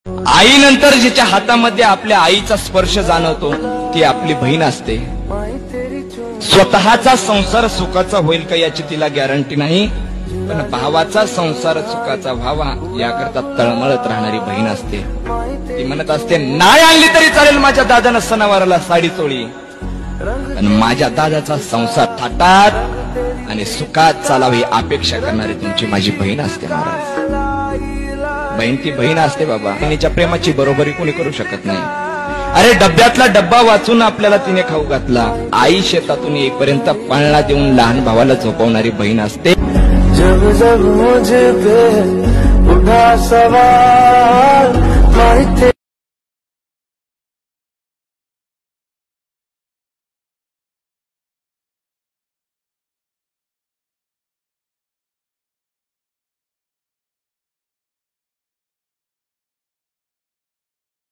आईनंतर जिच्या हातामध्ये आपल्या आईचा स्पर्श जाणवतो ती आपली बहीण असते. स्वतःचा संसार सुखाचा होईल का याची तिला गॅरंटी नाही, पण भावाचा संसार सुखाचा व्हावा याकरता तळमळत राहणारी बहीण असते. ती म्हणत असते नाही आणली तरी चालेल माझ्या दादानं सणावाराला साडी चोळी, पण माझ्या दादाचा संसार थाटात आणि सुखात चालावी अपेक्षा करणारी तुमची माझी बहीण असते. महाराज, बहीण ती बहीण असते बाबा. बहिणीच्या प्रेमाची बरोबरी कोणी करू शकत नाही. अरे डब्यातला डब्बा वाचून आपल्याला तिने खाऊ घातला. आई शेतातून येईपर्यंत पाळणा देऊन लहान भावाला झोपवणारी बहीण असते. जब जब मुझे पे उठा सवाल